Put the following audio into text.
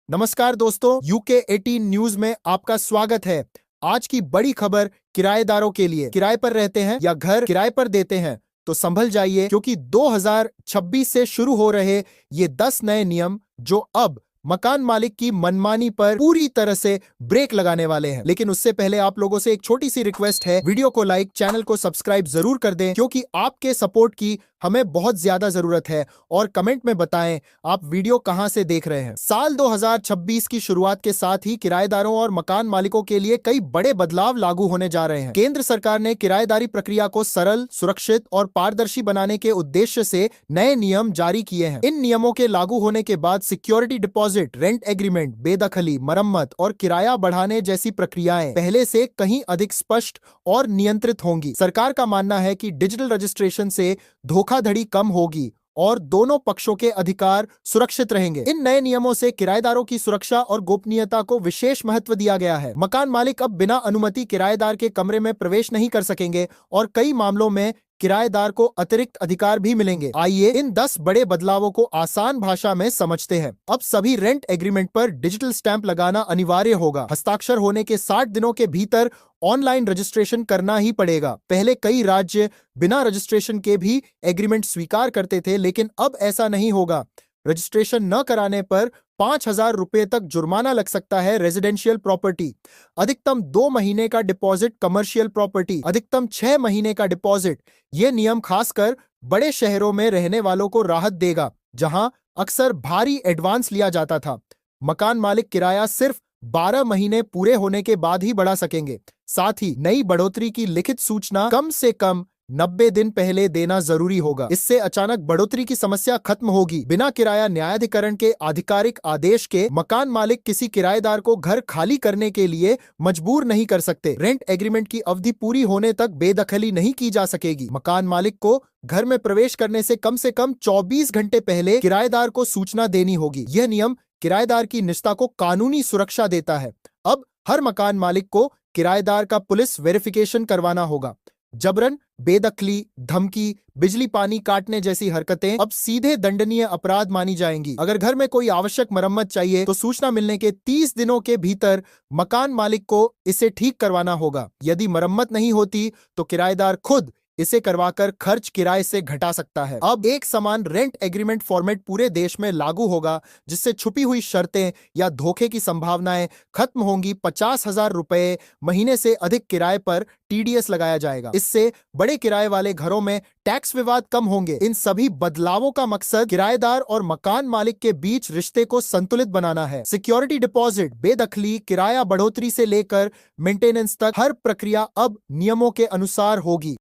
नमस्कार दोस्तों, UK 18 news में आपका स्वागत है। आज की बड़ी खबर किराएदारों के लिए। किराए पर रहते हैं या घर किराए पर देते हैं तो संभल जाइए, क्योंकि 2026 से शुरू हो रहे ये 10 नए नियम जो अब मकान मालिक की मनमानी पर पूरी तरह से ब्रेक लगाने वाले हैं। लेकिन उससे पहले आप लोगों से एक छोटी सी रिक्वेस्ट है, वीडियो को लाइक, चैनल को सब्सक्राइब जरूर कर दें, क्योंकि आपके सपोर्ट की हमें बहुत ज्यादा जरूरत है। और कमेंट में बताएं आप वीडियो कहां से देख रहे हैं। साल 2026 की शुरुआत के साथ ही किराएदारों और मकान मालिकों के लिए कई बड़े बदलाव लागू होने जा रहे हैं। केंद्र सरकार ने किराएदारी प्रक्रिया को सरल, सुरक्षित और पारदर्शी बनाने के उद्देश्य से नए नियम जारी किए हैं। इन नियमों के लागू होने के बाद सिक्योरिटी डिपॉजिट, रेंट एग्रीमेंट, बेदखली, मरम्मत और किराया बढ़ाने जैसी प्रक्रियाएं पहले से कहीं अधिक स्पष्ट और नियंत्रित होंगी। सरकार का मानना है कि डिजिटल रजिस्ट्रेशन से धोखाधड़ी कम होगी और दोनों पक्षों के अधिकार सुरक्षित रहेंगे। इन नए नियमों से किराएदारों की सुरक्षा और गोपनीयता को विशेष महत्व दिया गया है। मकान मालिक अब बिना अनुमति किराएदार के कमरे में प्रवेश नहीं कर सकेंगे और कई मामलों में किराएदार को अतिरिक्त अधिकार भी मिलेंगे। आइए इन 10 बड़े बदलावों को आसान भाषा में समझते हैं। अब सभी रेंट एग्रीमेंट पर डिजिटल स्टैंप लगाना अनिवार्य होगा। हस्ताक्षर होने के 60 दिनों के भीतर ऑनलाइन रजिस्ट्रेशन करना ही पड़ेगा। पहले कई राज्य बिना रजिस्ट्रेशन के भी एग्रीमेंट स्वीकार करते थे, लेकिन अब ऐसा नहीं होगा। रजिस्ट्रेशन न कराने पर 5,000 रुपए तक जुर्माना लग सकता है रेजिडेंशियल प्रॉपर्टी, अधिकतम 2 महीने का डिपॉजिट कमर्शियल प्रॉपर्टी, अधिकतम 6 महीने का डिपॉजिट। ये नियम खासकर बड़े शहरों में रहने वालों को राहत देगा, जहां अक्सर भारी एडवांस लिया जाता था। मकान मालिक किराया सिर्फ 12 महीने पूरे होने के बाद ही बढ़ा सकेंगे। साथ ही नई बढ़ोतरी की लिखित सूचना कम से कम 90 दिन पहले देना जरूरी होगा। इससे अचानक बढ़ोतरी की समस्या खत्म होगी। बिना किराया न्यायाधिकरण के आधिकारिक आदेश के मकान मालिक किसी किराएदार को घर खाली करने के लिए मजबूर नहीं कर सकते। रेंट एग्रीमेंट की अवधि पूरी होने तक बेदखली नहीं की जा सकेगी। मकान मालिक को घर में प्रवेश करने से कम 24 घंटे पहले किराएदार को सूचना देनी होगी। यह नियम किराएदार की निजता को कानूनी सुरक्षा देता है। अब हर मकान मालिक को किराएदार का पुलिस वेरिफिकेशन करवाना होगा। जबरन, बेदखली, धमकी, बिजली पानी काटने जैसी हरकतें अब सीधे दंडनीय अपराध मानी जाएंगी। अगर घर में कोई आवश्यक मरम्मत चाहिए तो सूचना मिलने के 30 दिनों के भीतर मकान मालिक को इसे ठीक करवाना होगा। यदि मरम्मत नहीं होती तो किराएदार खुद इसे करवाकर खर्च किराए से घटा सकता है। अब एक समान रेंट एग्रीमेंट फॉर्मेट पूरे देश में लागू होगा, जिससे छुपी हुई शर्तें या धोखे की संभावनाएं खत्म होंगी। 50,000 रुपए महीने से अधिक किराए पर टीडीएस लगाया जाएगा। इससे बड़े किराए वाले घरों में टैक्स विवाद कम होंगे। इन सभी बदलावों का मकसद किराएदार और मकान मालिक के बीच रिश्ते को संतुलित बनाना है। सिक्योरिटी डिपॉजिट, बेदखली, किराया बढ़ोतरी से लेकर मेंटेनेंस तक हर प्रक्रिया अब नियमों के अनुसार होगी।